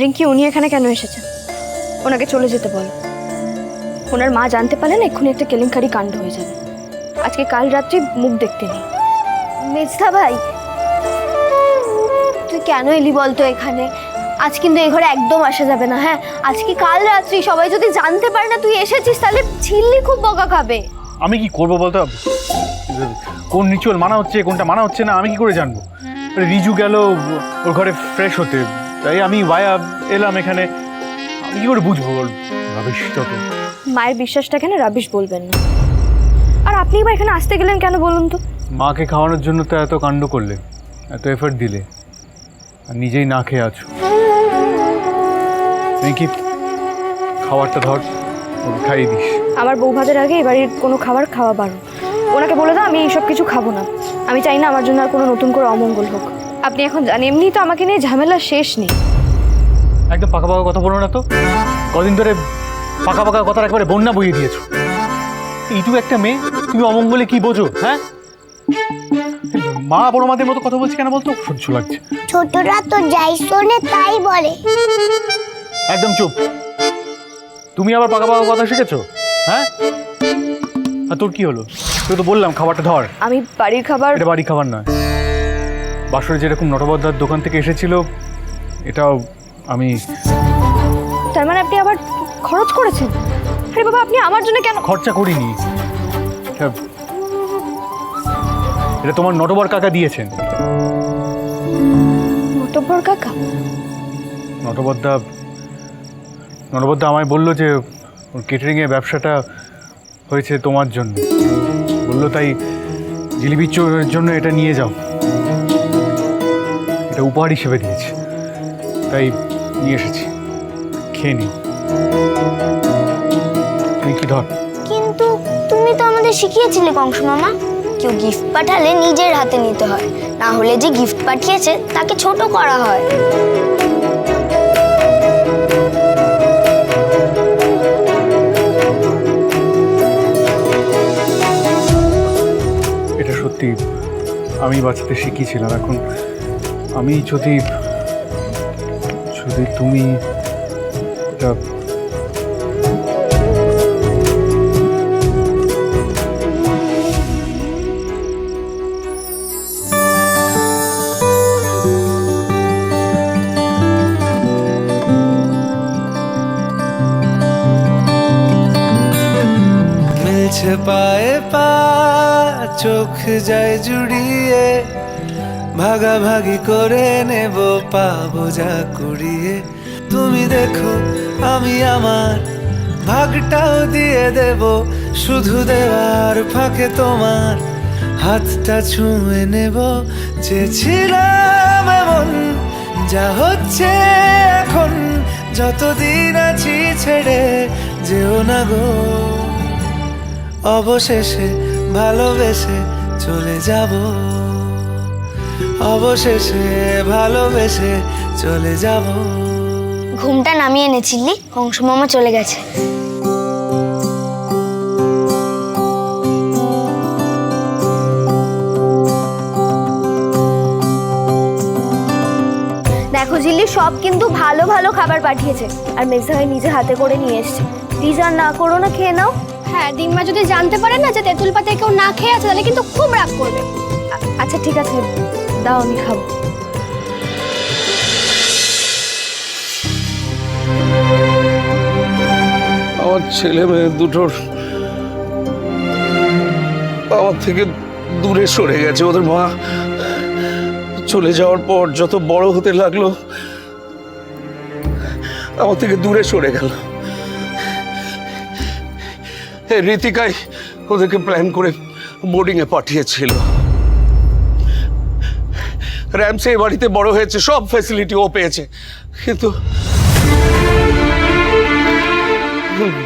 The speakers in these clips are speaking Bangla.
রিঙ্কি উনি এখানে কেন এসেছেন? ওনাকে চলে যেতে বলো। ওনার মা জানতে পারলেন এক্ষুনি একটা কেলেঙ্কারি কাণ্ড হয়ে যাবে। আজকে কাল রাত্রি মুখ দেখতে নেই। মেজদা ভাই, তুই কেন এলি বলতো এখানে? আজ কিন্তু এই ঘরে একদম আসা যাবে না। হ্যাঁ, আজকে কাল রাত্রি সবাই যদি জানতে পারে না তুই এসেছিস, তাহলে ঝিল্লি খুব বকা খাবে। আমি কি করবো বলতো? কোন রিচুয়াল মানা হচ্ছে কোনটা মানা হচ্ছে না আমি কি করে জানবো? রিজু গেল ওর ঘরে ফ্রেশ হতে, তাই আমি ভায়া এলাম এখানে। আমি কি করে বুঝবো? রাবিশ যত। মায়ের বিশ্বাসটা কেন রাবিশ বলবেন না। আর আপনি এবার এখানে আসতে গেলেন কেন বলুন তো? মাকে খাওয়ানোর জন্য তো এত কাণ্ড করলে, এত এফর্ট দিলে, আর নিজেই না খেয়ে আছো। কি খাবারটা ধর, ওকে খাইয়ে দিস। আমার বউ ভাতের আগে এবারের কোনো খাবার খাওয়া বারণ। ওনাকে বলে দাও আমি এইসব কিছু খাবো না। আমি চাই না আমার জন্য আর কোনো নতুন করে অমঙ্গল হোক। আপনি এখন জানেন এমনি তো আমাকে নিয়ে ঝামেলা শেষ নেই। একদম পাকা পাকা কথা বলো না তো। কদিন ধরে পাকা পাকা কথার একেবারে বন্যা বইয়ে দিয়েছো। এইটুকু একটা মেয়ে, তুমি অমঙ্গলে কি বোঝো? হ্যাঁ, মা বড় মাদের মতো কথা বলছি কেন বলতো? সহ্য লাগছে। ছোটরা তো যাই শোনে তাই বলে। একদম চুপ। তুমি আবার পাকা পাকা কথা শিখেছো? হ্যাঁ, আর তোর কি হলো? তুই তো বললাম খাবারটা ধর। আমি বাড়ির খাবার। এটা বাড়ি খাবার নয়। বাসরে যেরকম নটবদ্দার দোকান থেকে এসেছিল, এটাও আমি। তার মানে আপনি আবার খরচ করেছেন? আরে বাবা, আপনি আমার জন্য কেন খরচা করিনি। এটা তোমার নটবর কাকা দিয়েছেন। মোটব্বর কাকা? নটবদ্দা আমায় বললো যে ওর কেটারিংয়ের ব্যবসাটা হয়েছে তোমার জন্য। বললো তাই জিলিপি চোরের জন্য এটা নিয়ে যাও। এটা উপহার হিসেবে দিয়েছে, তাই নিয়ে এসেছি। খেয়ে নি। তুই কি ধর। কিন্তু তুমি তো আমাদের শিখিয়েছিলে কংস মামা, কেউ গিফট পাঠালে নিজের হাতে নিতে হয়, না হলে যে গিফট পাঠিয়েছে তাকে ছোট করা হয়। এটা সত্যি আমি বাচ্চাদের শিখিয়েছিলাম। এখন আমি যদি তুমি এটা মিলছে পায়ে পা, চোখ যায় জুড়িয়ে, ভাগাভাগি করে নেব পাবো যা কুড়িয়ে। তুমি দেখো আমি আমার ভাগটাও দিয়ে দেব, শুধু দেওয়ার ফাঁকে তোমার হাতটা ছুঁয়ে নেব। চেয়েছিলাম এমন, যা হচ্ছে এখন, যতদিন আছি ছেড়ে যেও না গো। অবশেষে ভালোবেসে চলে যাব, অবশেষে ভালোবেসে চলে যাব। ঘুমটা নামিয়ে এনেছিলি, কংস মামা চলে গেছে। দেখো ঝিল্লি, সব কিন্তু ভালো ভালো খাবার পাঠিয়েছে, আর মেজদা ভাই নিজে হাতে করে নিয়ে এসছে। প্লিজ আর না করো না, খেয়ে নাও। হ্যাঁ, দিম্মা যদি জানতে পারে না যে তেঁতুল পাতায় কেউ না খেয়ে আছে, তাহলে কিন্তু খুব রাগ করবে। আচ্ছা ঠিক আছে, দাও আমি খাবো। আমার ছেলে মেয়ে দুটোর আমার থেকে দূরে সরে গেছে। ওদের মা চলে যাওয়ার পর যত বড় হতে লাগলো, আমার থেকে দূরে সরে গেল। রীতিকাই ওদেরকে প্ল্যান করে বোর্ডিংয়ে পাঠিয়েছিল। র্যামসে এই বাড়িতে বড় হয়েছে, সব ফ্যাসিলিটি ও পেয়েছে, কিন্তু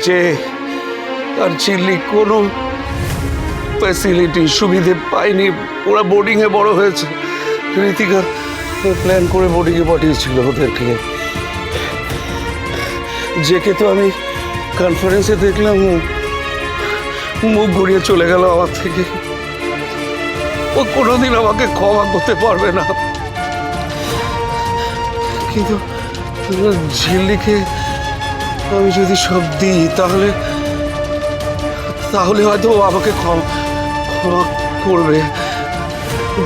যে আর চিল্লি কোনো ফ্যাসিলিটি সুবিধে পায়নি। ওরা বোর্ডিংয়ে বড় হয়েছে। রীতিকা প্ল্যান করে বোর্ডিংয়ে পাঠিয়েছিল ওদেরকে। যেকে তো আমি কনফারেন্সে দেখলাম মুখ ঘুরিয়ে চলে গেল আমার থেকে। ও কোনোদিন আমাকে ক্ষমা করতে পারবে না। কিন্তু ঝিল্লিকে আমি যদি সব দিই তাহলে তাহলে হয়তো ও আমাকে ক্ষমা করবে।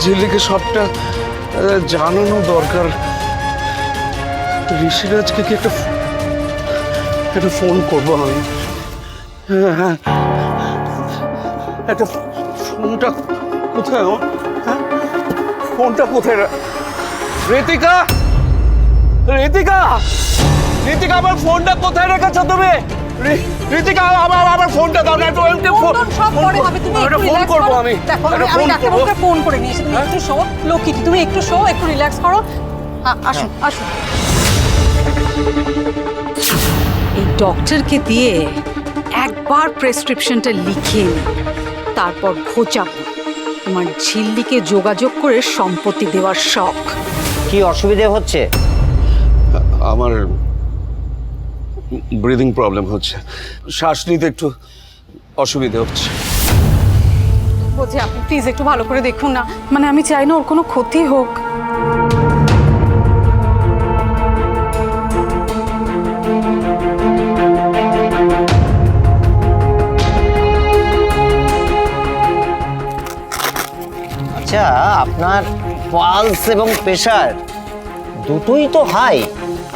ঝিল্লিকে সবটা জানানো দরকার। ঋষিরাজকে কি একটা ফোন করবো আমি। হ্যাঁ, একটা ফোনটা কোথায় আমার? হ্যাঁ, ফোনটা কোথায়? ঋতিকা, ঋতিকা, ঋতিকা, আমার ফোনটা কোথায় রেখেছো তুমি? ঋতিকা, আমার ফোনটা দাও না, একটু সব পরে হবে, তুমি একটু ফোন রিল্যাক্স করবো করো। আমি। দেখো একটা আমি ফোন ডাক্তার করবো। বাবুকে ফোন করে নিয়েছি, তুমি একটু শো। লক্ষ্মী তুমি একটু শো, একটু রিল্যাক্স করো। আসুন আসুন। এই ডক্টরকে দিয়ে একবার প্রেসক্রিপশনটা লিখিয়ে নি, তারপর ঘোচাবো তোমার ঝিল্লিকে যোগাযোগ করে সম্পত্তি দেওয়ার শখ। কি অসুবিধে হচ্ছে? আমার ব্রিদিং প্রবলেম হচ্ছে, শ্বাস নিতে একটু অসুবিধা হচ্ছে। বলছি আপনি প্লিজ একটু ভালো করে দেখুন না, মানে আমি চাই না ওর কোনো ক্ষতি হোক। আচ্ছা, আপনার পালস এবং প্রেশার দুটোই তো হাই।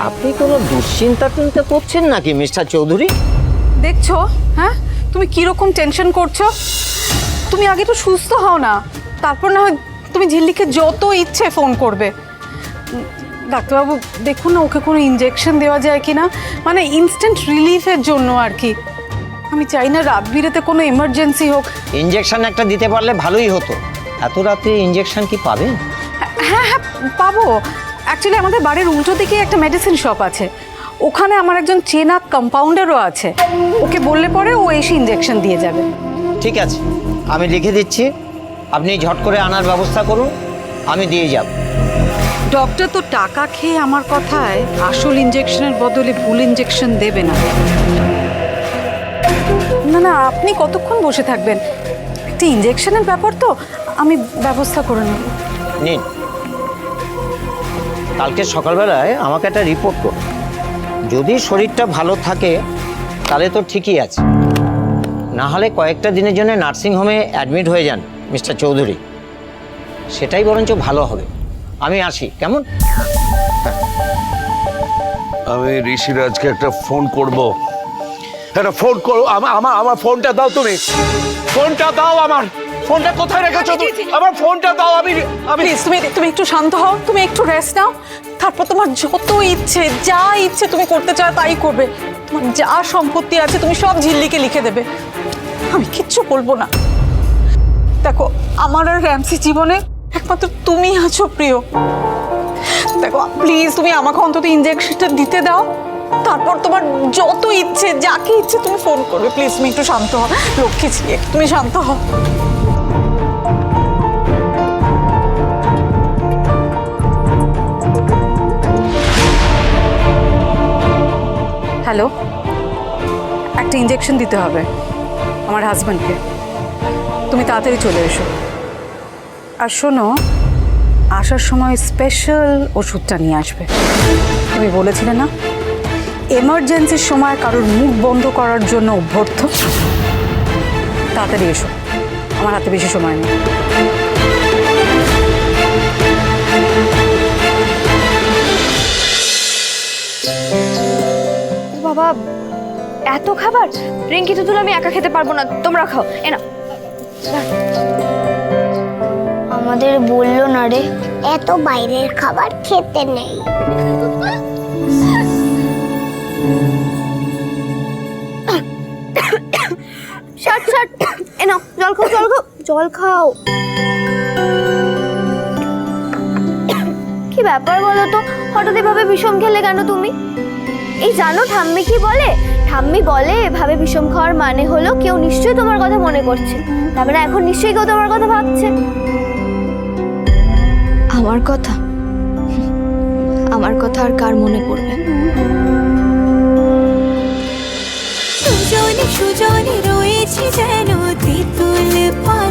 আপনি কোনো দুশ্চিন্তা চিন্তা করছেন নাকি মিস্টার চৌধুরী? দেখছো, হ্যাঁ তুমি কিরকম টেনশন করছো। তুমি আগে তো সুস্থ হও না, তারপর না হয় তুমি ঝিল্লিকে যত ইচ্ছে ফোন করবে। ডাক্তারবাবু দেখুন না, ওকে কোনো ইনজেকশন দেওয়া যায় কি না, মানে ইনস্ট্যান্ট রিলিফের জন্য আর কি। আমি চাই না রাত বিরেতে কোনো এমার্জেন্সি হোক। ইনজেকশন একটা দিতে পারলে ভালোই হতো। এত রাত্রে ইনজেকশন কি পাবেন? হ্যাঁ হ্যাঁ পাবো। অ্যাকচুয়ালি আমাদের বাড়ির উল্টো দিকে একটা মেডিসিন শপ আছে, ওখানে আমার একজন চেনা কম্পাউন্ডারও আছে। ওকে বললে পরে ও এসে ইনজেকশন দিয়ে যাবে। ঠিক আছে, আমি লিখে দিচ্ছি, আপনি ঝট করে আনার ব্যবস্থা করুন, আমি দিয়ে যাব। ডক্টর তো টাকা খেয়ে আমার কথায় আসল ইনজেকশনের বদলে ভুল ইনজেকশন দেবে না। না না, আপনি কতক্ষণ বসে থাকবেন? একটা ইনজেকশনের ব্যাপার তো, আমি ব্যবস্থা করে নেব। নিন, কালকে সকালবেলায় আমাকে একটা রিপোর্ট করুন। যদি শরীরটা ভালো থাকে তাহলে তো ঠিকই আছে, না হলে কয়েকটা দিনের জন্য নার্সিংহোমে অ্যাডমিট হয়ে যান মিস্টার চৌধুরী, সেটাই বরঞ্চ ভালো হবে। আমি আসি, কেমন? আমি ঋষিরাজকে একটা ফোন করবো। একটা ফোন করো, আমার ফোনটা দাও তুমি। ফোনটা দাও, আমার ফোনটা কোথায় রেখেছো তুমি? আমার ফোনটা দাও। আমি প্লিজ তুমি একটু শান্ত হও, তুমি একটু রেস্ট নাও, তারপর তোমার যত ইচ্ছে যা ইচ্ছে তুমি করতে চাও তাই করবে। তোমার যা সম্পত্তি আছে তুমি সব ঝিল্লিকে লিখে দেবে, আমি কিচ্ছু বলবো না। দেখো আমার আর র্যামসি জীবনে একমাত্র তুমি আছো প্রিয়। দেখো প্লিজ তুমি আমাকে অন্তত ইনজেকশনটা দিতে দাও, তারপর তোমার যত ইচ্ছে যাকে ইচ্ছে তুমি ফোন করবে। প্লিজ তুমি একটু শান্ত হও, লক্ষ্মী ছিলে, তুমি শান্ত হও। হ্যালো, একটা ইনজেকশন দিতে হবে আমার হাজব্যান্ডকে, তুমি তাড়াতাড়ি চলে এসো। আর শোনো, আসার সময় স্পেশাল ওষুধটা নিয়ে আসবে। তুমি বলেছিলে না এমার্জেন্সির সময় কারোর মুখ বন্ধ করার জন্য অভ্যর্থ। তাড়াতাড়ি এসো, আমার হাতে বেশি সময় নেই। বাবা, এত খাবার? রিঙ্কি তো আমি একা খেতে পারবো না, তোমরা খাও। এ না, আমাদের বললো না রে, এত বাইরের খাবার খেতে নেই। শাট শাট, এ নাও জল খাও, জল খাও, জল খাও। কি ব্যাপার বলো তো, হঠাৎ এভাবে বিষম খেলে কেন তুমি? এই জানো ঠাম্মি কি বলে? ঠাম্মি বলে এভাবে বিষম খাওয়ার মানে হলো কেউ নিশ্চয়ই তোমার কথা মনে করছে, তার মানে এখন নিশ্চয়ই কেউ তোমার কথা ভাবছে। আমার কথা? আমার কথা আর কার মনে পড়বে? সুজনে সুজনে রয়েছে যেন তেঁতুল পাতা।